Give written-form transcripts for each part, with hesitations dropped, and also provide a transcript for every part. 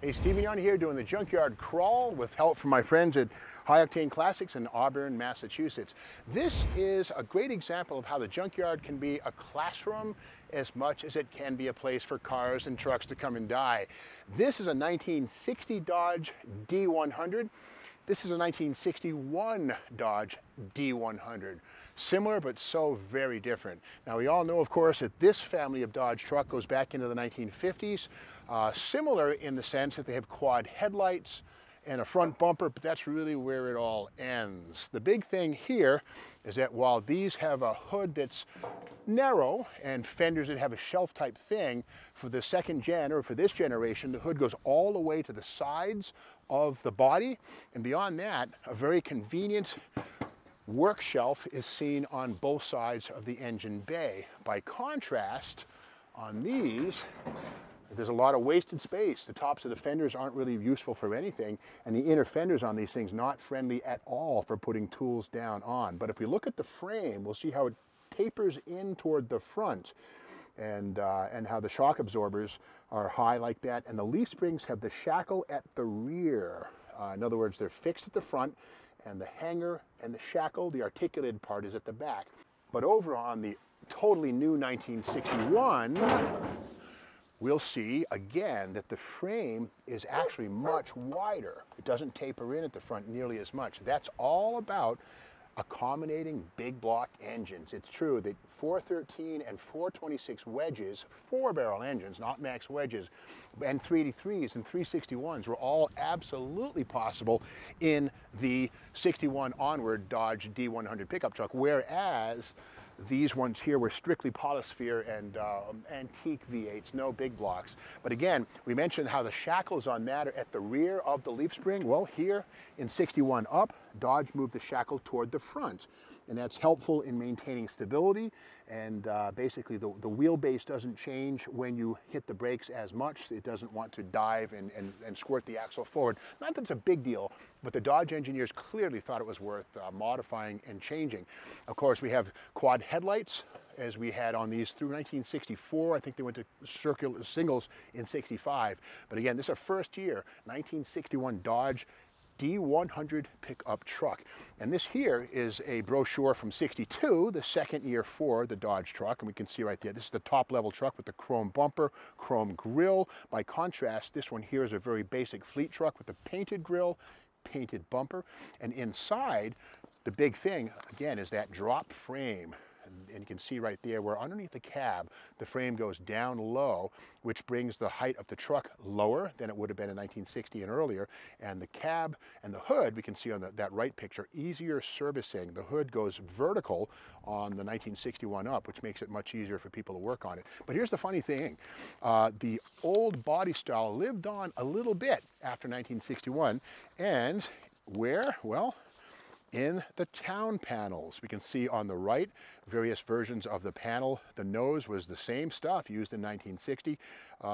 Hey, Stephen Young here doing the Junkyard Crawl with help from my friends at High Octane Classics in Auburn, Massachusetts. This is a great example of how the junkyard can be a classroom as much as it can be a place for cars and trucks to come and die. This is a 1960 Dodge D100. This is a 1961 Dodge D100. Similar, but so very different. Now, we all know, of course, that this family of Dodge truck goes back into the 1950s. Similar in the sense that they have quad headlights and a front bumper, but that's really where it all ends. The big thing here is that while these have a hood that's narrow and fenders that have a shelf type thing, for the second gen, or for this generation, the hood goes all the way to the sides of the body, and beyond that, a very convenient work shelf is seen on both sides of the engine bay. By contrast, on these, there's a lot of wasted space. The tops of the fenders aren't really useful for anything, and the inner fenders on these things not friendly at all for putting tools down on. But if we look at the frame, we'll see how it tapers in toward the front, and how the shock absorbers are high like that, and the leaf springs have the shackle at the rear. In other words, they're fixed at the front, and the hanger and the shackle, the articulated part, is at the back. But over on the totally new 1961, we'll see again that the frame is actually much wider. It doesn't taper in at the front nearly as much. That's all about accommodating big block engines. It's true that 413 and 426 wedges, 4-barrel engines, not max wedges, and 383s and 361s were all absolutely possible in the 61 onward Dodge D100 pickup truck, whereas these ones here were strictly polysphere and antique V8s, no big blocks. But again, we mentioned how the shackles on that are at the rear of the leaf spring. Well, here in 61 up, Dodge moved the shackle toward the front, and that's helpful in maintaining stability, and basically the wheelbase doesn't change when you hit the brakes as much. It doesn't want to dive and squirt the axle forward. Not that it's a big deal, but the Dodge engineers clearly thought it was worth modifying and changing. Of course, we have quad headlights, as we had on these through 1964. I think they went to circular singles in 65. But again, this is a first year 1961 Dodge D100 pickup truck. And this here is a brochure from 62, the second year for the Dodge truck. And we can see right there, this is the top level truck with the chrome bumper, chrome grille. By contrast, this one here is a very basic fleet truck with the painted grille, painted bumper. And inside, the big thing, again, is that drop frame. And you can see right there where underneath the cab, the frame goes down low, which brings the height of the truck lower than it would have been in 1960 and earlier. And the cab and the hood, we can see on that right picture, easier servicing. The hood goes vertical on the 1961 up, which makes it much easier for people to work on it. But here's the funny thing. The old body style lived on a little bit after 1961. And where? Well, in the town panels. We can see on the right various versions of the panel. The nose was the same stuff used in 1960,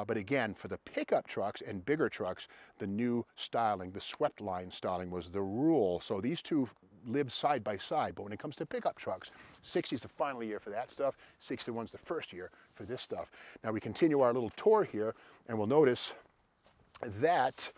but again, for the pickup trucks and bigger trucks, the new styling, the swept line styling, was the rule. So these two live side by side, but when it comes to pickup trucks, 60 is the final year for that stuff, 61's the first year for this stuff. Now we continue our little tour here, and we'll notice that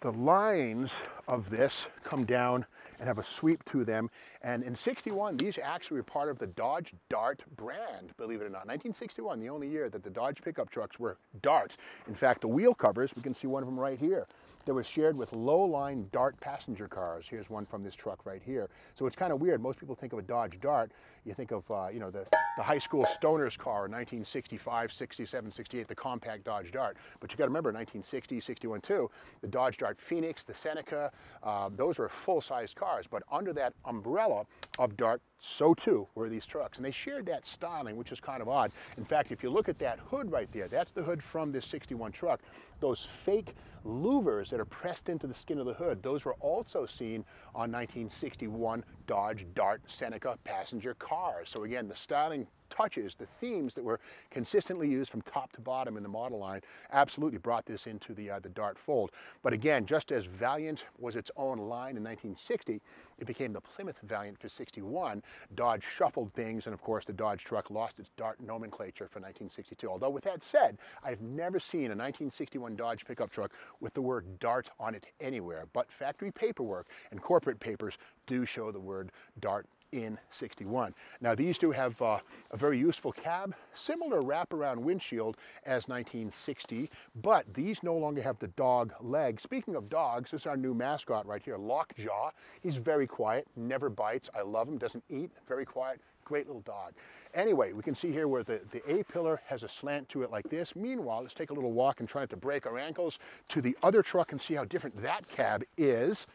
the lines of this come down and have a sweep to them. And in 61, these actually were part of the Dodge Dart brand, believe it or not. 1961, the only year that the Dodge pickup trucks were Darts. In fact, the wheel covers, we can see one of them right here, that was shared with low-line Dart passenger cars. Here's one from this truck right here. So it's kind of weird. Most people think of a Dodge Dart. You think of, you know, the high school stoner's car in 1965, 67, 68, the compact Dodge Dart. But you got to remember, 1960, 61 too, the Dodge Dart Phoenix, the Seneca, those were full-size cars. But under that umbrella of Dart, so too were these trucks. And they shared that styling, which is kind of odd. In fact, if you look at that hood right there, that's the hood from this 61 truck. Those fake louvers that are pressed into the skin of the hood, those were also seen on 1961 Dodge Dart Seneca passenger cars. So again, the styling touches, the themes that were consistently used from top to bottom in the model line absolutely brought this into the Dart fold. But again, just as Valiant was its own line in 1960, it became the Plymouth Valiant for 61. Dodge shuffled things, and of course the Dodge truck lost its Dart nomenclature for 1962. Although with that said, I've never seen a 1961 Dodge pickup truck with the word Dart on it anywhere, but factory paperwork and corporate papers do show the word Dart in 61. Now these do have a very useful cab, similar wraparound windshield as 1960, but these no longer have the dog leg. Speaking of dogs, this is our new mascot right here, Lockjaw. He's very quiet, never bites. I love him, doesn't eat, very quiet, great little dog. Anyway, we can see here where the A-pillar has a slant to it like this. Meanwhile, let's take a little walk and try not to break our ankles to the other truck and see how different that cab is.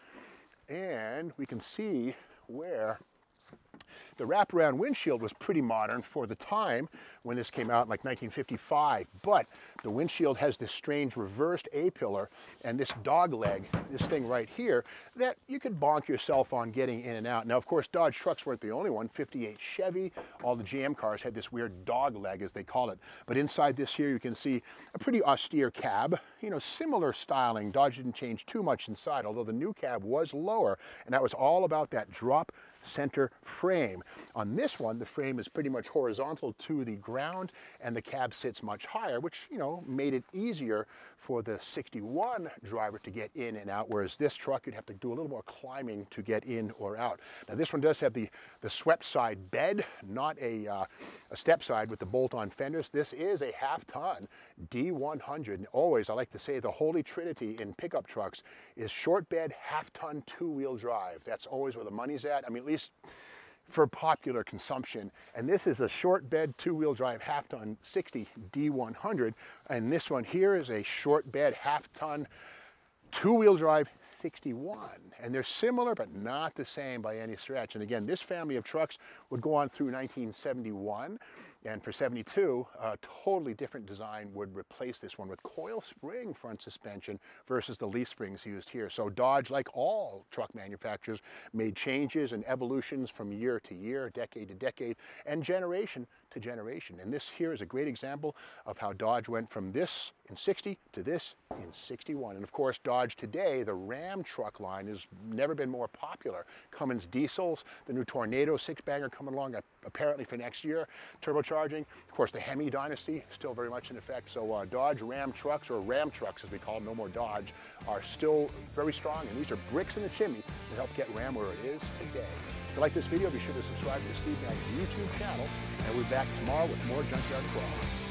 And we can see where the wraparound windshield was pretty modern for the time when this came out in like 1955, but the windshield has this strange reversed A-pillar and this dog leg, this thing right here, that you could bonk yourself on getting in and out. Now, of course, Dodge trucks weren't the only one. 58 Chevy, all the GM cars had this weird dog leg, as they call it. But inside this here, you can see a pretty austere cab, you know, similar styling. Dodge didn't change too much inside, although the new cab was lower, and that was all about that drop center frame. On this one, the frame is pretty much horizontal to the ground and the cab sits much higher, which, you know, made it easier for the 61 driver to get in and out, whereas this truck, you'd have to do a little more climbing to get in or out. Now this one does have the swept side bed, not a step side with the bolt-on fenders. This is a half-ton D100. And always, I like to say the holy trinity in pickup trucks is short bed, half-ton, two-wheel drive. That's always where the money's at. I mean, at least for popular consumption. And this is a short bed, two-wheel drive, half-ton 60 D100. And this one here is a short bed, half-ton, two-wheel drive 61. And they're similar, but not the same by any stretch. And again, this family of trucks would go on through 1971. And for 72, a totally different design would replace this one with coil spring front suspension versus the leaf springs used here. So Dodge, like all truck manufacturers, made changes and evolutions from year to year, decade to decade, and generation to generation. And this here is a great example of how Dodge went from this in 60 to this in 61. And of course, Dodge today, the Ram truck line has never been more popular. Cummins diesels, the new Tornado six-bagger coming along apparently for next year, turbocharging. Of course, the Hemi dynasty still very much in effect. So Dodge Ram trucks, or Ram trucks as we call them, no more Dodge, are still very strong. And these are bricks in the chimney that help get Ram where it is today. If you like this video, be sure to subscribe to the Steve Mags YouTube channel. And we'll be back tomorrow with more Junkyard Crawl.